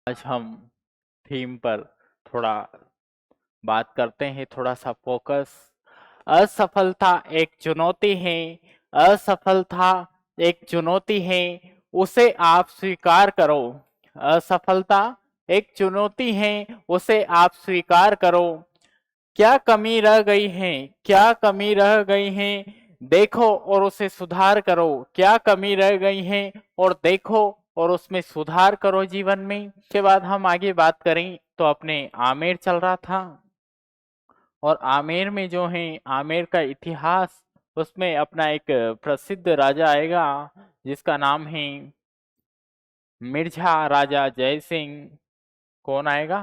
आज हम थीम पर थोड़ा बात करते हैं, थोड़ा सा फोकस। असफलता एक चुनौती है। असफलता एक चुनौती है, उसे आप स्वीकार करो। असफलता एक चुनौती है, उसे आप स्वीकार करो। क्या कमी रह गई है? क्या कमी रह गई है? देखो और उसे सुधार करो। क्या कमी रह गई है और देखो और उसमें सुधार करो जीवन में। इसके बाद हम आगे बात करें तो अपने आमेर चल रहा था, और आमेर में जो है आमेर का इतिहास, उसमें अपना एक प्रसिद्ध राजा आएगा जिसका नाम है मिर्झा राजा जय सिंह। कौन आएगा?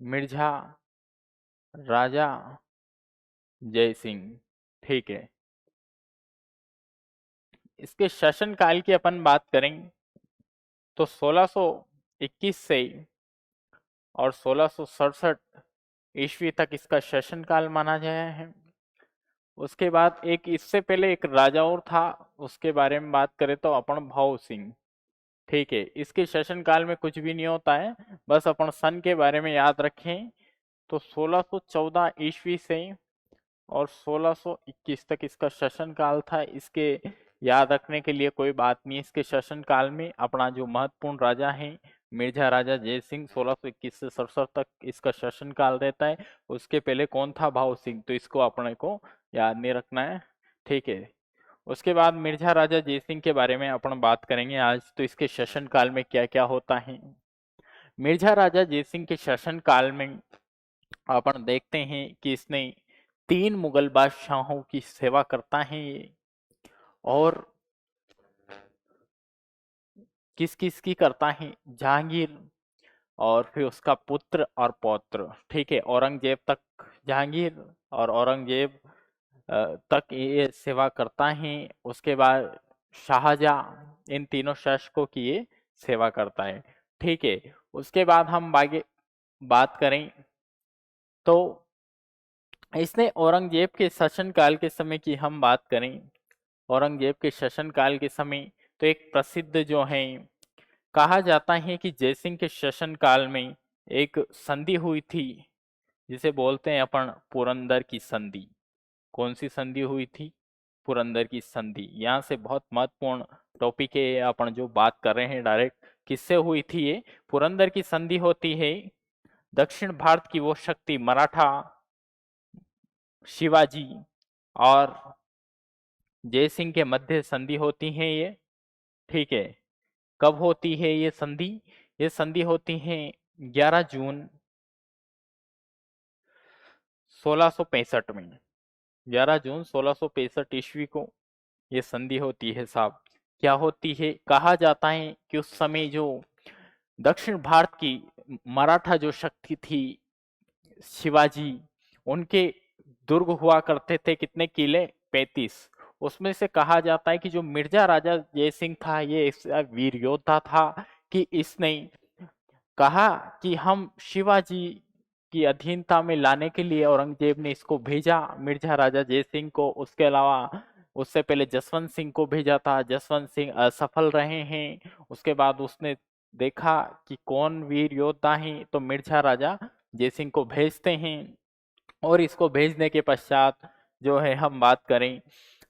मिर्झा राजा जय सिंह। ठीक है। इसके शासन काल की अपन बात करें तो 1621 से और 1667 ईस्वी तक इसका शासन काल माना गया है। उसके बाद एक इससे पहले एक राजा और था, उसके बारे में बात करें तो अपन भाव सिंह। ठीक है, इसके शासन काल में कुछ भी नहीं होता है, बस अपन सन के बारे में याद रखें। तो 1614 ईस्वी से और 1621 तक इसका शासन काल था। इसके याद रखने के लिए कोई बात नहीं। इसके शासन काल में अपना जो महत्वपूर्ण राजा है मिर्जा राजा जय सिंह, 1621 से 67 तक इसका शासन काल रहता है। उसके पहले कौन था? भाव सिंह। तो इसको अपने को याद नहीं रखना है। ठीक है। उसके बाद मिर्जा राजा जय सिंह के बारे में अपन बात करेंगे आज। तो इसके शासन काल में क्या क्या होता है। मिर्जा राजा जय सिंह के शासन काल में अपन देखते हैं कि इसने 3 मुगल बादशाहों की सेवा करता है ये। और किस किस की करता है? जहांगीर, और फिर उसका पुत्र और पौत्र। ठीक है, औरंगजेब तक। जहांगीर और औरंगजेब तक ये सेवा करता है। उसके बाद शाहजहां, इन तीनों शासकों की ये सेवा करता है। ठीक है। उसके बाद हम आगे बात करें तो इसने औरंगजेब के शासन काल के समय की हम बात करें, औरंगजेब के शासन काल के समय तो एक प्रसिद्ध जो है, कहा जाता है कि जयसिंह के शासन काल में एक संधि हुई थी जिसे बोलते हैं अपन पुरंदर की संधि। कौन सी संधि हुई थी? पुरंदर की संधि। यहाँ से बहुत महत्वपूर्ण टॉपिक है, अपन जो बात कर रहे हैं डायरेक्ट किससे हुई थी ये। पुरंदर की संधि होती है दक्षिण भारत की वो शक्ति मराठा, शिवाजी और जयसिंह के मध्य संधि होती है ये। ठीक है। कब होती है ये संधि? ये संधि होती है 11 जून 1665 में। 11 जून 1665 ईस्वी को ये संधि होती है साहब। क्या होती है? कहा जाता है कि उस समय जो दक्षिण भारत की मराठा जो शक्ति थी, शिवाजी, उनके दुर्ग हुआ करते थे। कितने किले? 35। उसमें से कहा जाता है कि जो मिर्जा राजा जय सिंह था ये ऐसा वीर योद्धा था कि इसने कहा कि हम शिवाजी की अधीनता में लाने के लिए औरंगजेब ने इसको भेजा, मिर्जा राजा जय सिंह को। उसके अलावा उससे पहले जसवंत सिंह को भेजा था, जसवंत सिंह असफल रहे हैं। उसके बाद उसने देखा कि कौन वीर योद्धा है, तो मिर्जा राजा जय सिंह को भेजते हैं। और इसको भेजने के पश्चात जो है हम बात करें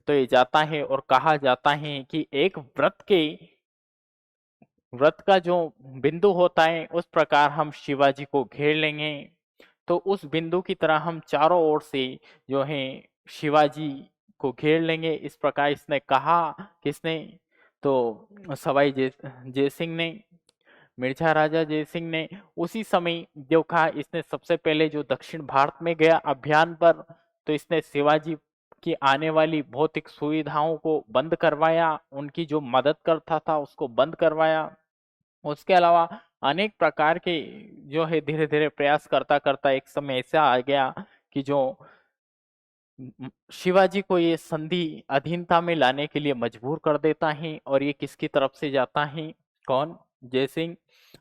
तो ये जाता है और कहा जाता है कि एक व्रत का जो बिंदु होता है उस प्रकार हम शिवाजी को घेर लेंगे। तो उस बिंदु की तरह हम चारों ओर से जो है शिवाजी को घेर लेंगे, इस प्रकार इसने कहा। किसने? तो सवाई जय सिंह ने, मिर्जा राजा जय सिंह ने। उसी समय जो कहा, इसने सबसे पहले जो दक्षिण भारत में गया अभियान पर, तो इसने शिवाजी की आने वाली भौतिक सुविधाओं को बंद करवाया, उनकी जो मदद करता था उसको बंद करवाया। उसके अलावा अनेक प्रकार के जो है धीरे धीरे प्रयास करता करता एक समय ऐसा आ गया कि जो शिवाजी को ये संधि अधीनता में लाने के लिए मजबूर कर देता है। और ये किसकी तरफ से जाता है? कौन? जय सिंह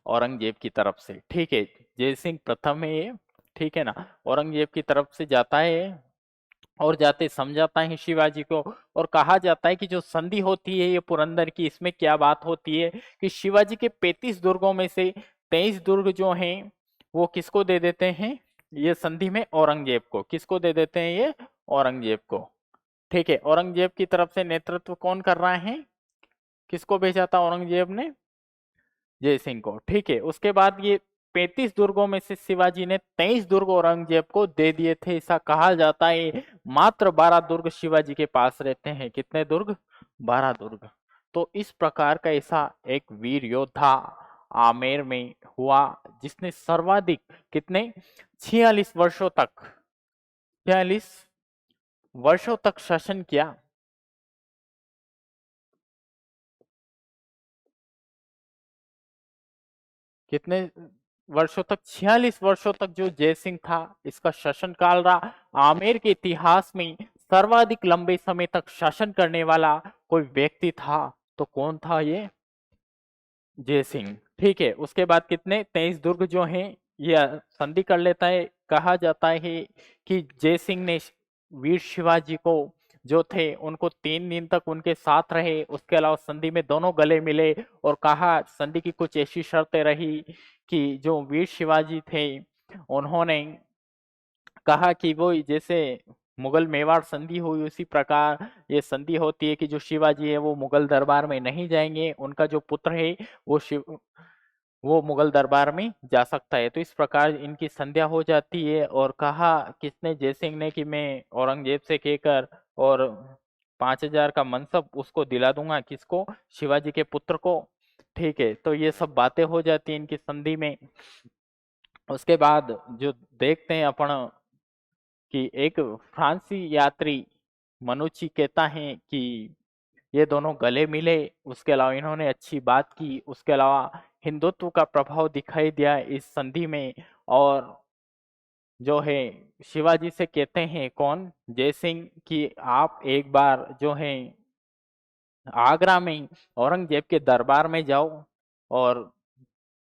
औरंगजेब की तरफ से। ठीक है, जय सिंह प्रथम है ये। ठीक है ना, औरंगजेब की तरफ से जाता है और जाते समझाता है शिवाजी को। और कहा जाता है कि जो संधि होती है ये पुरंदर की, इसमें क्या बात होती है कि शिवाजी के 35 दुर्गों में से 23 दुर्ग जो हैं वो किसको दे देते हैं ये संधि में? औरंगजेब को। किसको दे देते हैं ये? औरंगजेब को। ठीक है, औरंगजेब की तरफ से नेतृत्व कौन कर रहा है? किसको भेजा था औरंगजेब ने? जय सिंह को। ठीक है, उसके बाद ये 35 दुर्गों में से शिवाजी ने 23 दुर्ग औरंगजेब को दे दिए थे, ऐसा कहा जाता है। मात्र 12 दुर्ग शिवाजी के पास रहते हैं। कितने दुर्ग? 12 दुर्ग। तो इस प्रकार का ऐसा एक वीर योद्धा आमेर में हुआ जिसने सर्वाधिक कितने 46 वर्षों तक 46 वर्षों तक शासन किया। कितने वर्षों तक? 46 वर्षों तक जो जयसिंह था इसका शासनकाल रहा। आमेर के इतिहास में सर्वाधिक लंबे समय तक शासन करने वाला कोई व्यक्ति था तो कौन था ये? जयसिंह। ठीक है, उसके बाद कितने 23 दुर्ग जो हैं ये संधि कर लेता है। कहा जाता है कि जयसिंह ने वीर शिवाजी को जो थे उनको 3 दिन तक उनके साथ रहे। उसके अलावा संधि में दोनों गले मिले और कहा संधि की कुछ ऐसी शर्तें रही कि जो वीर शिवाजी थे उन्होंने कहा कि वो जैसे मुगल मेवाड़ संधि हुई उसी प्रकार ये संधि होती है कि जो शिवाजी है वो मुगल दरबार में नहीं जाएंगे, उनका जो पुत्र है वो वो मुगल दरबार में जा सकता है। तो इस प्रकार इनकी संध्या हो जाती है। और कहा किसने? जयसिंह ने कि मैं औरंगजेब से कहकर और 5,000 का मनसब उसको दिला दूंगा। किसको? शिवाजी के पुत्र को। ठीक है, तो ये सब बातें हो जाती है इनकी संधि में। उसके बाद जो देखते हैं अपन कि एक फ्रांसी यात्री मनुची कहता है कि ये दोनों गले मिले। उसके अलावा इन्होंने अच्छी बात की। उसके अलावा हिंदुत्व का प्रभाव दिखाई दिया इस संधि में। और जो है शिवाजी से कहते हैं कौन? जय सिंह कि आप एक बार जो है आगरा में औरंगजेब के दरबार में जाओ और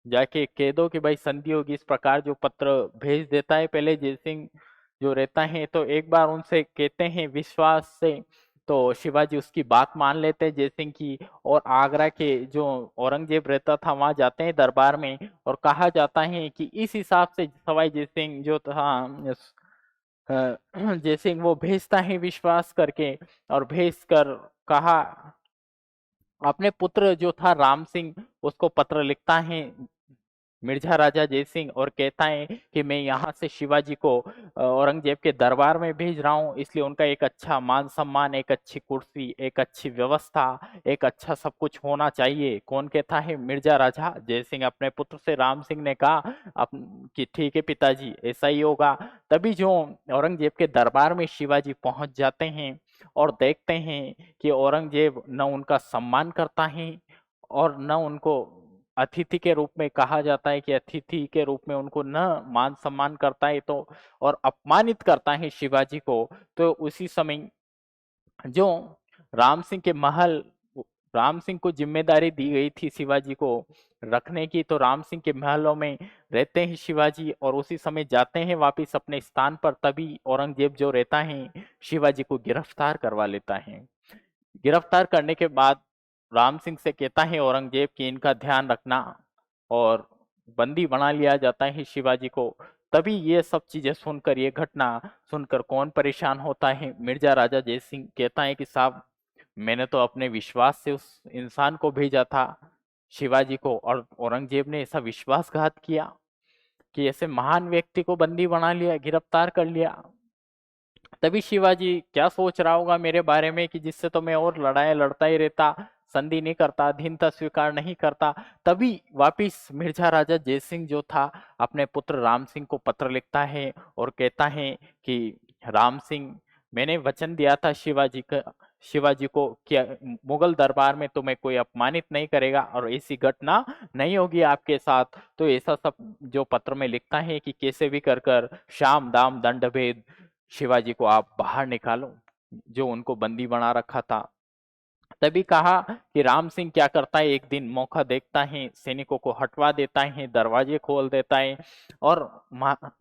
जाके कह दो कि भाई संधि होगी। इस प्रकार जो पत्र भेज देता है पहले जय सिंह जो रहता है, तो एक बार उनसे कहते हैं विश्वास से, तो शिवाजी उसकी बात मान लेते हैं जय सिंह की। और आगरा के जो औरंगजेब रहता था वहां जाते हैं दरबार में और कहा जाता है कि इस हिसाब से सवाई जय सिंह जो था जय सिंह वो भेजता है विश्वास करके। और भेज कर कहा अपने पुत्र जो था राम सिंह उसको पत्र लिखता है मिर्जा राजा जय सिंह और कहता है कि मैं यहाँ से शिवाजी को औरंगजेब के दरबार में भेज रहा हूँ, इसलिए उनका एक अच्छा मान सम्मान, एक अच्छी कुर्सी, एक अच्छी व्यवस्था, एक अच्छा सब कुछ होना चाहिए। कौन कहता है? मिर्जा राजा जय सिंह अपने पुत्र से। राम सिंह ने कहा कि ठीक है पिताजी ऐसा ही होगा। तभी जो औरंगजेब के दरबार में शिवाजी पहुंच जाते हैं और देखते हैं कि औरंगजेब न उनका सम्मान करता है और न उनको अतिथि के रूप में, कहा जाता है कि अतिथि के रूप में उनको न मान सम्मान करता है तो और अपमानित करता है शिवाजी को। तो उसी समय जो राम सिंह के महल, राम सिंह को जिम्मेदारी दी गई थी शिवाजी को रखने की, तो राम सिंह के महलों में रहते हैं शिवाजी और उसी समय जाते हैं वापिस अपने स्थान पर। तभी औरंगजेब जो रहता है शिवाजी को गिरफ्तार करवा लेता है। गिरफ्तार करने के बाद राम सिंह से कहता है औरंगजेब कि इनका ध्यान रखना और बंदी बना लिया जाता है शिवाजी को। तभी ये सब चीजें सुनकर, ये घटना सुनकर कौन परेशान होता है? मिर्जा राजा जय सिंह कहता है कि साहब मैंने तो अपने विश्वास से उस इंसान को भेजा था शिवाजी को और औरंगजेब ने ऐसा विश्वासघात किया कि ऐसे महान व्यक्ति को बंदी बना लिया, गिरफ्तार कर लिया। तभी शिवाजी क्या सोच रहा होगा मेरे बारे में कि जिससे तो मैं और लड़ाई लड़ता ही रहता, संधि नहीं करता, अधीनता स्वीकार नहीं करता। तभी वापिस मिर्जा राजा जयसिंह जो था अपने पुत्र राम सिंह को पत्र लिखता है और कहता है कि राम सिंह मैंने वचन दिया था शिवाजी को कि मुगल दरबार में तुम्हें कोई अपमानित नहीं करेगा और ऐसी घटना नहीं होगी आपके साथ। तो ऐसा सब जो पत्र में लिखता है कि कैसे भी कर कर शाम दाम दंड भेद शिवाजी को आप बाहर निकालो जो उनको बंदी बना रखा था। तभी कहा कि राम सिंह क्या करता है, एक दिन मौका देखता है, सैनिकों को हटवा देता है, दरवाजे खोल देता है और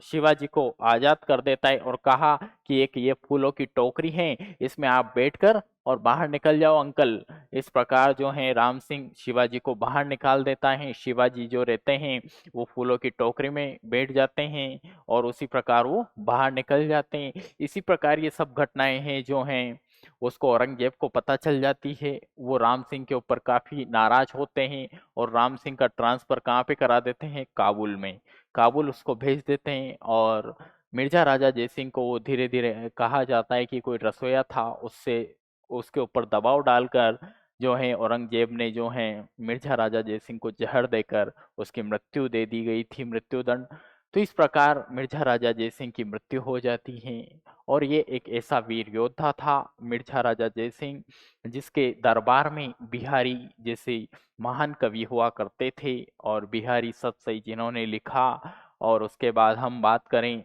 शिवाजी को आजाद कर देता है और कहा कि एक ये फूलों की टोकरी है, इसमें आप बैठकर और बाहर निकल जाओ अंकल। इस प्रकार जो है राम सिंह शिवाजी को बाहर निकाल देता है। शिवाजी जो रहते हैं वो फूलों की टोकरी में बैठ जाते हैं और उसी प्रकार वो बाहर निकल जाते हैं। इसी प्रकार ये सब घटनाएं हैं जो हैं उसको औरंगजेब को पता चल जाती है। वो राम सिंह के ऊपर काफी नाराज होते हैं और राम सिंह का ट्रांसफर कहाँ पे करा देते हैं, काबुल में। काबुल उसको भेज देते हैं और मिर्जा राजा जयसिंह को वो धीरे धीरे कहा जाता है कि कोई रसोईया था, उससे उसके ऊपर दबाव डालकर जो है औरंगजेब ने जो है मिर्जा राजा जयसिंह को जहर देकर उसकी मृत्यु दे दी गई थी, मृत्युदंड। तो इस प्रकार मिर्जा राजा जयसिंह की मृत्यु हो जाती है। और ये एक ऐसा वीर योद्धा था मिर्जा राजा जयसिंह, जिसके दरबार में बिहारी जैसे महान कवि हुआ करते थे और बिहारी सतसई जिन्होंने लिखा। और उसके बाद हम बात करें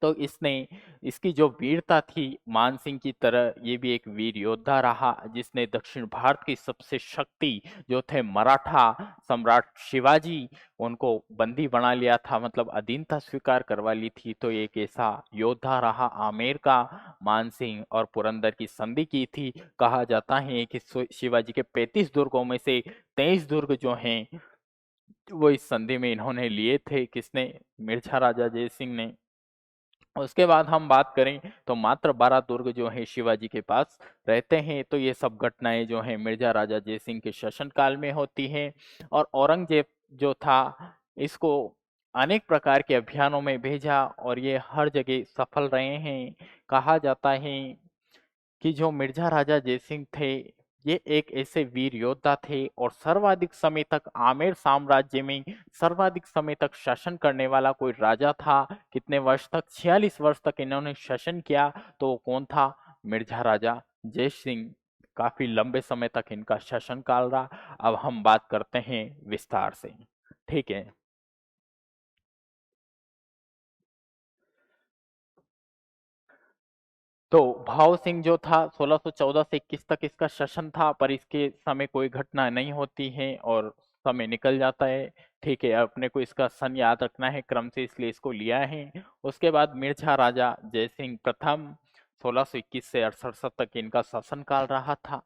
तो इसने इसकी जो वीरता थी मानसिंह की तरह ये भी एक वीर योद्धा रहा, जिसने दक्षिण भारत की सबसे शक्ति जो थे मराठा सम्राट शिवाजी, उनको बंदी बना लिया था, मतलब अधीनता स्वीकार करवा ली थी। तो एक ऐसा योद्धा रहा आमेर का मानसिंह, और पुरंदर की संधि की थी। कहा जाता है कि शिवाजी के 35 दुर्गों में से 23 दुर्ग जो हैं वो इस संधि में इन्होंने लिए थे। किसने? मिर्जा राजा जय सिंह ने। उसके बाद हम बात करें तो मात्र 12 दुर्ग जो है शिवाजी के पास रहते हैं। तो ये सब घटनाएं जो है मिर्जा राजा जयसिंह के शासन काल में होती हैं। और औरंगजेब जो था इसको अनेक प्रकार के अभियानों में भेजा और ये हर जगह सफल रहे हैं। कहा जाता है कि जो मिर्जा राजा जयसिंह थे ये एक ऐसे वीर योद्धा थे और सर्वाधिक समय तक आमेर साम्राज्य में सर्वाधिक समय तक शासन करने वाला कोई राजा था। कितने वर्ष तक? 46 वर्ष तक इन्होंने शासन किया। तो वो कौन था? मिर्जा राजा जय सिंह। काफी लंबे समय तक इनका शासन काल रहा। अब हम बात करते हैं विस्तार से, ठीक है। तो भाव सिंह जो था 1614 से 21 तक इसका शासन था, पर इसके समय कोई घटना नहीं होती है और समय निकल जाता है। ठीक है, अपने को इसका सन याद रखना है क्रम से, इसलिए इसको लिया है। उसके बाद मिर्जा राजा जयसिंह प्रथम 1621 से 68 तक इनका शासनकाल रहा था।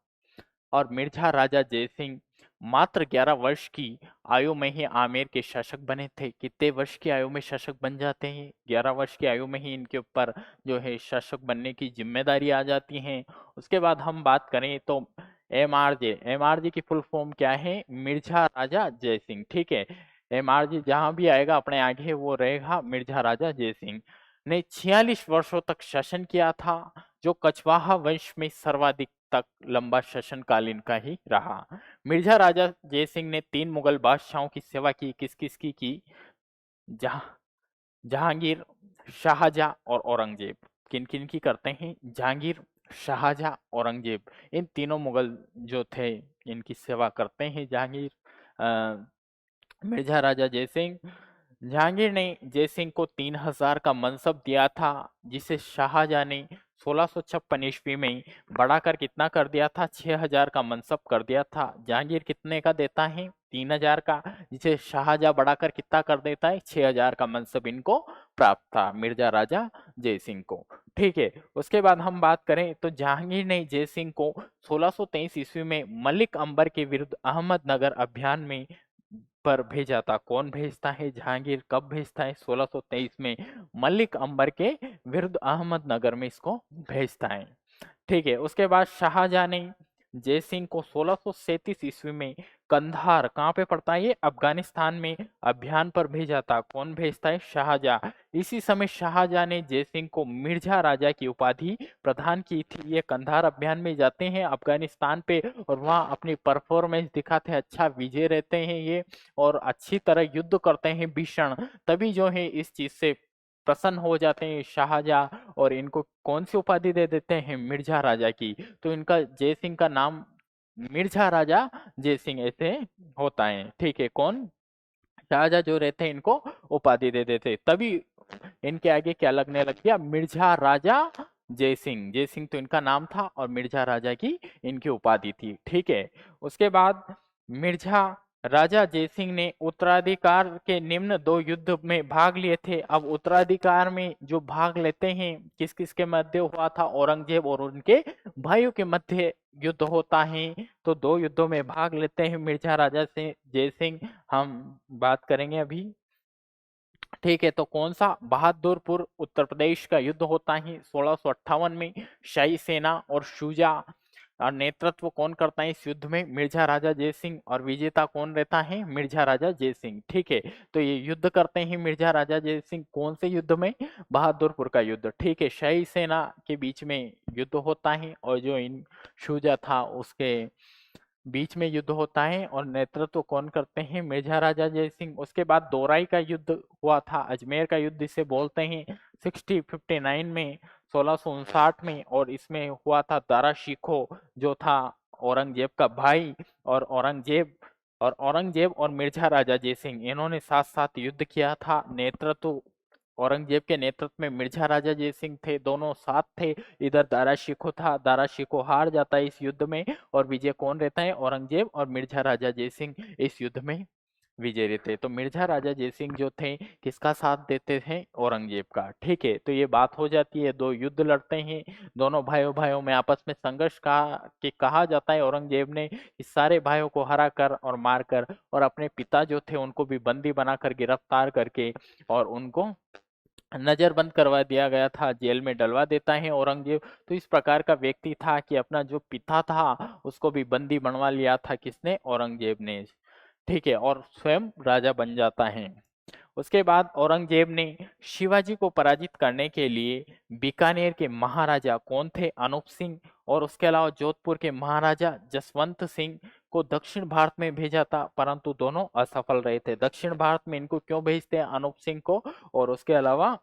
और मिर्जा राजा जयसिंह मात्र 11 वर्ष की आयु में ही आमेर के शासक बने थे। कितने वर्ष की आयु में शासक बन जाते हैं? 11 वर्ष की आयु में ही इनके ऊपर जो है शासक बनने की जिम्मेदारी आ जाती है। उसके बाद हम बात करें तो एमआरजे की फुल फॉर्म क्या है? मिर्जा राजा जयसिंह, ठीक है। एमआरजे जहां भी आएगा अपने आगे वो रहेगा मिर्जा राजा जयसिंह ने 46 वर्षों तक शासन किया था, जो कछवाहा वंश में सर्वाधिक तक लंबा शासनकाल इनका ही रहा। मिर्जा राजा जयसिंह ने 3 मुगल बादशाहों की सेवा की। किस किस की? जहां जहांगीर, शाहजहां और औरंगजेब। किन किन की करते हैं? जहांगीर, शाहजहां, औरंगजेब, इन तीनों मुगल जो थे इनकी सेवा करते हैं जहांगीर। मिर्जा राजा जयसिंह, जहांगीर ने जयसिंह को 3000 का मनसब दिया था, जिसे शाहजहां ने 1656 ईस्वी में बढ़ाकर कितना कर दिया था? 6000 का मनसब कर दिया था। जहांगीर कितने का देता है? 3000 का, जिसे शाहजहां बढ़ाकर कितना कर देता है? 6000 का मनसब इनको प्राप्त था मिर्जा राजा जयसिंह को, ठीक है। उसके बाद हम बात करें तो जहांगीर ने जयसिंह को 1623 ईस्वी में मलिक अंबर के विरुद्ध अहमदनगर अभियान में पर भेजा था। कौन भेजता है? जहांगीर। कब भेजता है? 1623 में मलिक अंबर के विरुद्ध अहमदनगर में इसको भेजता है, ठीक है। उसके बाद शाहजहां ने जयसिंह को 1637 ईस्वी में कंधार, कहाँ पे पड़ता है ये? अफगानिस्तान में अभियान पर भेजा था। कौन भेजता है? शाहजहां। इसी समय शाहजहां ने जयसिंह को मिर्जा राजा की उपाधि प्रदान की थी। ये कंधार अभियान में जाते हैं अफगानिस्तान पे और वहाँ अपनी परफॉर्मेंस दिखाते हैं, अच्छा विजय रहते हैं ये और अच्छी तरह युद्ध करते हैं भीषण। तभी जो है इस चीज से प्रसन्न हो जाते हैं शाहजहां और इनको कौन सी उपाधि दे देते हैं? मिर्जा राजा की। तो इनका जय सिंह का नाम मिर्जा राजा जय सिंह ऐसे होता है, ठीक है। कौन? शाहजहां जो रहते हैं इनको उपाधि दे देते, तभी इनके आगे क्या लगने लग गया? मिर्जा राजा जय सिंह तो इनका नाम था और मिर्जा राजा की इनकी उपाधि थी। ठीक है, उसके बाद मिर्जा राजा जय सिंह ने उत्तराधिकार के निम्न 2 युद्ध में भाग लिए थे। अब उत्तराधिकार में जो भाग लेते हैं किस किस के मध्य हुआ था, औरंगजेब और उनके भाइयों के मध्य युद्ध होता है। तो 2 युद्धों में भाग लेते हैं मिर्जा राजा से जय सिंह, हम बात करेंगे अभी। ठीक है, तो कौन सा, बहादुरपुर उत्तर प्रदेश का युद्ध होता है 1658 में। शाही सेना और शुजा और नेतृत्व कौन करता है इस युद्ध में, मिर्जा राजा जय सिंह, और विजेता कौन रहता है, मिर्जा राजा जय सिंह। ठीक है, तो ये युद्ध करते हैं मिर्जा राजा जय सिंह कौन से युद्ध में, बहादुरपुर का युद्ध। ठीक है, शाही सेना के बीच में युद्ध होता है और जो इन शुजा था उसके बीच में युद्ध होता है और नेतृत्व कौन करते हैं, मिर्जा राजा जय सिंह। उसके बाद दोराई का युद्ध हुआ था, अजमेर का युद्ध इसे बोलते हैं 1659 में, 1659 में, और इसमें हुआ था दारा शिकोह जो था औरंगजेब का भाई। और औरंगजेब और मिर्जा राजा जय सिंह इन्होंने साथ साथ युद्ध किया था। नेतृत्व औरंगजेब के नेतृत्व में मिर्जा राजा जय सिंह थे, दोनों साथ थे। इधर दारा शिकोह था, दारा शिकोह हार जाता है इस युद्ध में और विजय कौन रहता है, औरंगजेब, और मिर्जा राजा जय सिंह इस युद्ध में विजय रहते। तो मिर्जा राजा जय सिंह जो थे किसका साथ देते थे, औरंगजेब का। ठीक है, तो ये बात हो जाती है, 2 युद्ध लड़ते हैं, दोनों भाइयों में आपस में संघर्ष कहा जाता है। औरंगजेब ने इस सारे भाइयों को हरा कर और मार कर और अपने पिता जो थे उनको भी बंदी बनाकर गिरफ्तार करके और उनको नजरबंद करवा दिया गया था, जेल में डलवा देता है औरंगजेब। तो इस प्रकार का व्यक्ति था कि अपना जो पिता था उसको भी बंदी बनवा लिया था, किसने, औरंगजेब ने। ठीक है, और स्वयं राजा बन जाता है। उसके बाद औरंगजेब ने शिवाजी को पराजित करने के लिए बीकानेर के महाराजा कौन थे, अनूप सिंह, और उसके अलावा जोधपुर के महाराजा जसवंत सिंह को दक्षिण भारत में भेजा था, परंतु दोनों असफल रहे थे। दक्षिण भारत में इनको क्यों भेजते हैं, अनूप सिंह को और उसके अलावा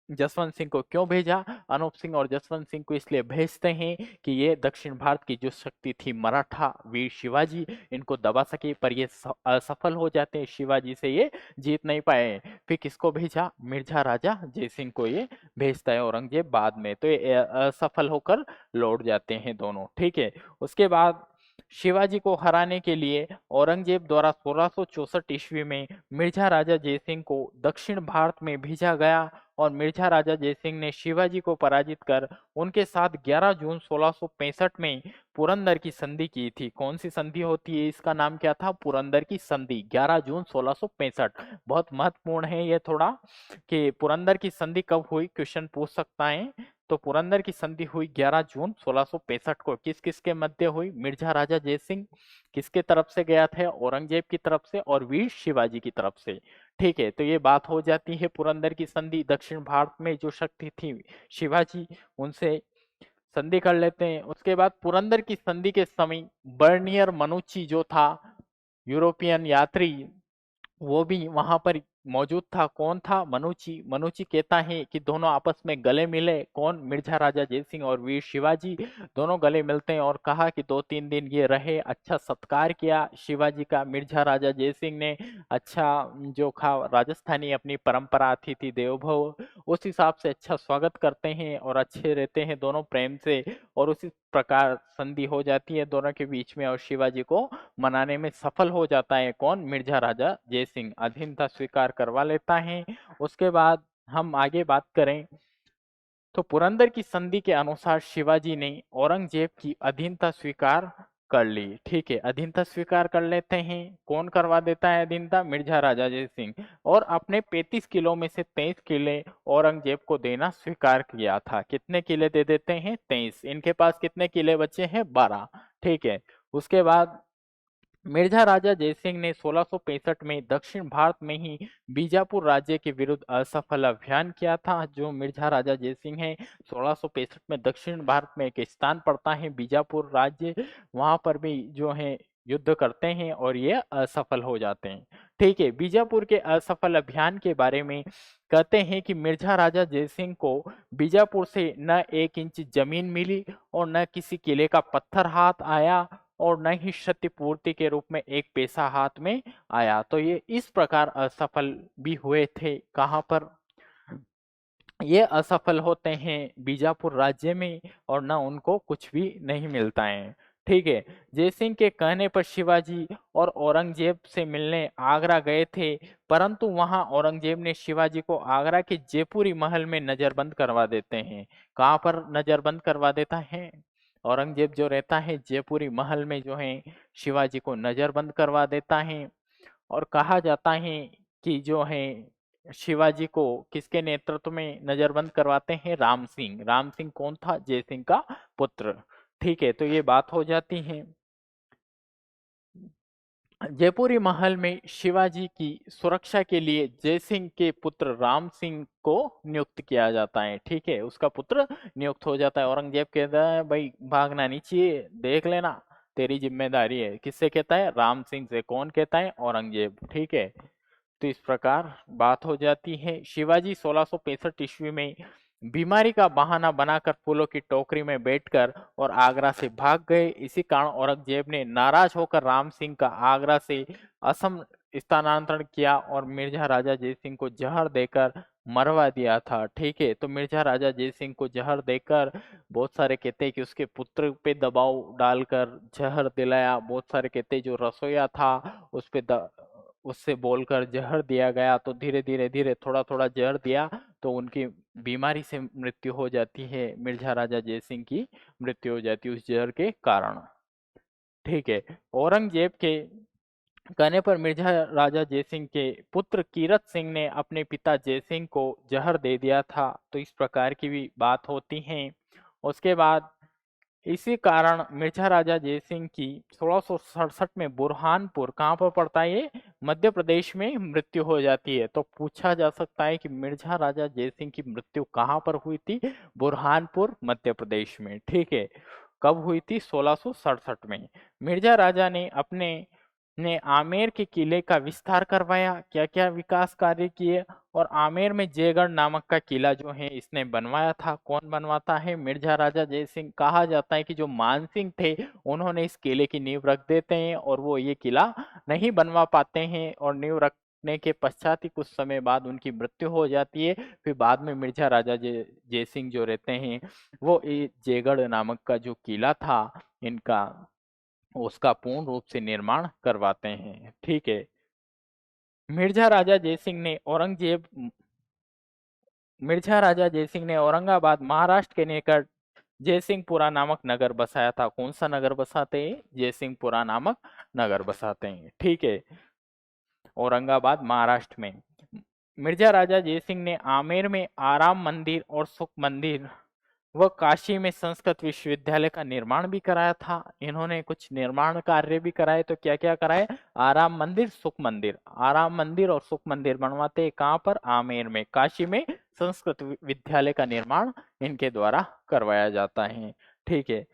जसवंत सिंह को क्यों भेजा, अनूप सिंह और जसवंत सिंह को इसलिए भेजते हैं कि ये दक्षिण भारत की जो शक्ति थी मराठा वीर शिवाजी इनको दबा सके, पर ये असफल हो जाते हैं, शिवाजी से ये जीत नहीं पाए। फिर किसको भेजा, मिर्जा राजा जय सिंह को ये भेजता है औरंगजेब बाद में। तो ये असफल होकर लौट जाते हैं दोनों। ठीक है, उसके बाद शिवाजी को हराने के लिए औरंगजेब द्वारा 1664 ईस्वी में मिर्जा राजा जयसिंह को दक्षिण भारत में भेजा गया और मिर्जा राजा जयसिंह ने शिवाजी को पराजित कर उनके साथ 11 जून 1665 में पुरंदर की संधि की थी। कौन सी संधि होती है, इसका नाम क्या था, पुरंदर की संधि, 11 जून 1665। बहुत महत्वपूर्ण है ये थोड़ा कि पुरंदर की संधि कब हुई, क्वेश्चन पूछ सकता है। तो पुरंदर की संधि हुई 11 जून 1665 को। किस किस के मध्य हुई, मिर्जा राजा जयसिंह किसके तरफ से गया था, औरंगजेब की तरफ से और वीर शिवाजी की तरफ से। ठीक है, तो ये बात हो जाती है पुरंदर की संधि, दक्षिण भारत में जो शक्ति थी शिवाजी उनसे संधि कर लेते हैं। उसके बाद पुरंदर की संधि के समय बर्नियर मनुची जो था यूरोपियन यात्री वो भी वहां पर मौजूद था। कौन था, मनुची। मनुची कहता है कि दोनों आपस में गले मिले, कौन, मिर्जा राजा जयसिंह और वीर शिवाजी दोनों गले मिलते हैं और कहा कि 2-3 दिन ये रहे, अच्छा सत्कार किया शिवाजी का। मिर्जा राजा जयसिंह ने अच्छा जो खा राजस्थानी अपनी परंपरा अतिथि देवो भव उस हिसाब से अच्छा स्वागत करते हैं और अच्छे रहते हैं दोनों प्रेम से, और उसी प्रकार संधि हो जाती है दोनों के बीच में और शिवाजी को मनाने में सफल हो जाता है। कौन, मिर्जा राजा जयसिंह अधीनता स्वीकार करवा लेता है। उसके बाद हम आगे बात करें तो पुरंदर की संधि के अनुसार शिवाजी ने औरंगजेब की अधीनता स्वीकार कर ली। ठीक है, अधीनता स्वीकार कर लेते हैं। कौन करवा देता है अधीनता, मिर्जा राजा जयसिंह, और अपने 35 किलो में से 23 किले औरंगजेब को देना स्वीकार किया था। कितने किले दे देते हैं, 23। इनके पास कितने किले बचे हैं, 12। ठीक है, उसके बाद मिर्जा राजा जयसिंह ने 1665 में दक्षिण भारत में ही बीजापुर राज्य के विरुद्ध असफल अभियान किया था। जो मिर्जा राजा जयसिंह है 1665 में दक्षिण भारत में एक स्थान पड़ता है बीजापुर राज्य, वहां पर भी जो है युद्ध करते हैं और ये असफल हो जाते हैं। ठीक है, बीजापुर के असफल अभियान के बारे में कहते हैं कि मिर्जा राजा जयसिंह को बीजापुर से न 1 इंच जमीन मिली और न किसी किले का पत्थर हाथ आया और न ही क्षतिपूर्ति के रूप में एक पैसा हाथ में आया। तो ये इस प्रकार असफल भी हुए थे, कहां पर, ये असफल होते हैं बीजापुर राज्य में और न उनको कुछ भी नहीं मिलता है। ठीक है। जयसिंह के कहने पर शिवाजी और औरंगजेब से मिलने आगरा गए थे, परंतु वहां औरंगजेब ने शिवाजी को आगरा के जयपुरी महल में नजरबंद करवा देते हैं। कहाँ पर नजरबंद करवा देता है? औरंगजेब जो रहता है जयपुरी महल में जो है शिवाजी को नजरबंद करवा देता है। और कहा जाता है कि जो है शिवाजी को किसके नेतृत्व में नजरबंद करवाते हैं? राम सिंह। राम सिंह कौन था? जयसिंह का पुत्र। ठीक है, तो ये बात हो जाती है। जयपुरी महल में शिवाजी की सुरक्षा के लिए जयसिंह के पुत्र राम सिंह को नियुक्त किया जाता है। ठीक है, उसका पुत्र नियुक्त हो जाता है। औरंगजेब कहता है भाई भागना नहीं चाहिए, देख लेना, तेरी जिम्मेदारी है। किससे कहता है? राम सिंह से। कौन कहता है? औरंगजेब। ठीक है, तो इस प्रकार बात हो जाती है। शिवाजी 1665 ईस्वी में बीमारी का बहाना बनाकर फूलों की टोकरी में बैठकर और आगरा से भाग गए। इसी कारण औरंगजेब ने नाराज होकर राम सिंह का आगरा से असम स्थानांतरण किया और मिर्जा राजा जयसिंह को जहर देकर मरवा दिया था। ठीक है, तो मिर्जा राजा जयसिंह को जहर देकर बहुत सारे कहते हैं कि उसके पुत्र पे दबाव डालकर जहर दिलाया। बहुत सारे कहते हैं जो रसोईया था उस पे उससे बोलकर जहर दिया गया। तो धीरे धीरे धीरे थोड़ा थोड़ा जहर दिया तो उनकी बीमारी से मृत्यु हो जाती है। मिर्जा राजा जयसिंह की मृत्यु हो जाती है उस जहर के कारण। ठीक है। औरंगजेब के कहने पर मिर्जा राजा जयसिंह के पुत्र कीरत सिंह ने अपने पिता जयसिंह को जहर दे दिया था। तो इस प्रकार की भी बात होती है। उसके बाद इसी कारण मिर्जा राजा जयसिंह की 1667 में बुरहानपुर, कहाँ पर पड़ता है ये? मध्य प्रदेश में मृत्यु हो जाती है। तो पूछा जा सकता है कि मिर्जा राजा जयसिंह की मृत्यु कहाँ पर हुई थी? बुरहानपुर, मध्य प्रदेश में। ठीक है, कब हुई थी? 1667 में। मिर्जा राजा ने अपने ने आमेर के किले का विस्तार करवाया। क्या क्या विकास कार्य किए? और आमेर में जयगढ़ नामक का किला जो है इसने बनवाया था। कौन बनवाता है? मिर्जा राजा जयसिंह। कहा जाता है कि जो मानसिंह थे उन्होंने इस किले की नींव रख देते हैं और वो ये किला नहीं बनवा पाते हैं और नींव रखने के पश्चात ही कुछ समय बाद उनकी मृत्यु हो जाती है। फिर बाद में मिर्जा राजा जयसिंह जो रहते हैं वो ये जयगढ़ नामक का जो किला था इनका उसका पूर्ण रूप से निर्माण करवाते हैं। ठीक है। मिर्जा राजा जयसिंह ने औरंगजेब मिर्जा राजा जयसिंह ने औरंगाबाद महाराष्ट्र के निकट जयसिंहपुरा नामक नगर बसाया था। कौन सा नगर बसाते हैं? जयसिंहपुरा नामक नगर बसाते हैं। ठीक है, औरंगाबाद महाराष्ट्र में। मिर्जा राजा जयसिंह ने आमेर में आराम मंदिर और सुख मंदिर वह काशी में संस्कृत विश्वविद्यालय का निर्माण भी कराया था। इन्होंने कुछ निर्माण कार्य भी कराए। तो क्या क्या कराए? आराम मंदिर, सुख मंदिर। आराम मंदिर और सुख मंदिर बनवाते हैं कहाँ पर? आमेर में। काशी में संस्कृत विद्यालय का निर्माण इनके द्वारा करवाया जाता है। ठीक है।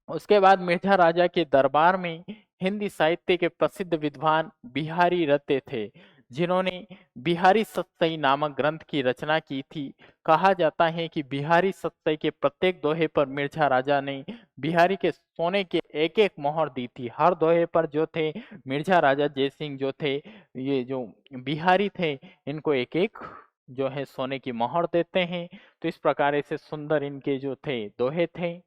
उसके बाद मिर्जा राजा के दरबार में हिंदी साहित्य के प्रसिद्ध विद्वान बिहारी रहते थे, जिन्होंने बिहारी सत्सई नामक ग्रंथ की रचना की थी। कहा जाता है कि बिहारी सत्सई के प्रत्येक दोहे पर मिर्जा राजा ने बिहारी के सोने के एक एक मोहर दी थी। हर दोहे पर जो थे मिर्जा राजा जयसिंह जो थे, ये जो बिहारी थे, इनको एक एक जो है सोने की मोहर देते हैं। तो इस प्रकार से सुंदर इनके जो थे दोहे थे।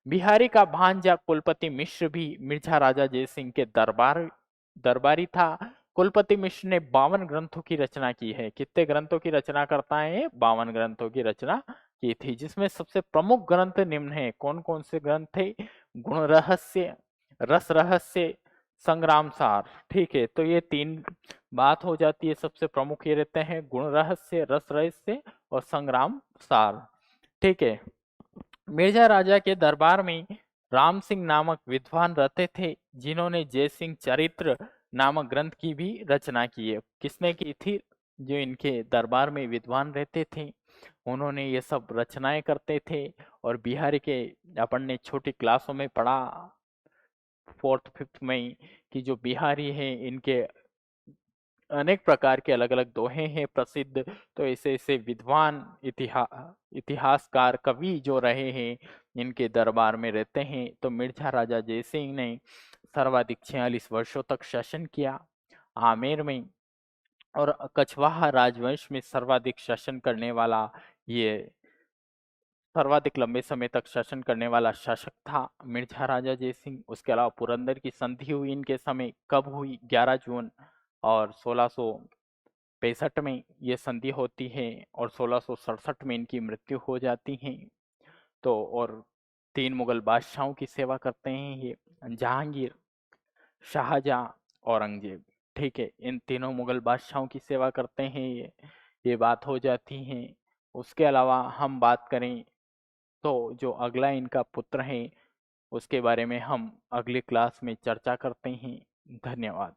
बिहारी का भांजा कुलपति मिश्र भी मिर्जा राजा जयसिंह के दरबारी था। कुलपति मिश्र ने 52 ग्रंथों की रचना की है। कितने ग्रंथों की रचना करता है? 52 ग्रंथों की रचना की थी, जिसमें सबसे प्रमुख ग्रंथ निम्न है। कौन कौन से ग्रंथ थे? गुण रहस्य, रस रहस्य, संग्राम सार। ठीक है, तो ये तीन बात हो जाती है। सबसे प्रमुख ये रहते हैं गुण रहस्य, रस रहस्य और संग्राम सार। ठीक है। मिर्जा राजा के दरबार में राम सिंह नामक विद्वान रहते थे, जिन्होंने जयसिंह चरित्र नामक ग्रंथ की भी रचना की है। किसने की थी? जो इनके दरबार में विद्वान रहते थे उन्होंने ये सब रचनाएं करते थे। और बिहारी के अपन ने छोटी क्लासों में पढ़ा, 4th 5th में ही, कि जो बिहारी हैं इनके अनेक प्रकार के अलग अलग दोहे हैं प्रसिद्ध। तो ऐसे ऐसे विद्वान इतिहासकार कवि जो रहे हैं इनके दरबार में रहते हैं। तो मिर्जा राजा जयसिंह ने सर्वाधिक 46 वर्षों तक शासन किया आमेर में। और कछवाहा राजवंश में सर्वाधिक शासन करने वाला, ये सर्वाधिक लंबे समय तक शासन करने वाला शासक था मिर्जा राजा जयसिंह। उसके अलावा पुरंदर की संधि हुई इनके समय कब हुई? 11 जून और 1665 में ये संधि होती है और 1667 में इनकी मृत्यु हो जाती है। तो और 3 मुगल बादशाहों की सेवा करते हैं ये, जहांगीर, शाहजहां, औरंगजेब। ठीक है, इन तीनों मुगल बादशाहों की सेवा करते हैं ये बात हो जाती है। उसके अलावा हम बात करें तो जो अगला इनका पुत्र है उसके बारे में हम अगली क्लास में चर्चा करते हैं। धन्यवाद।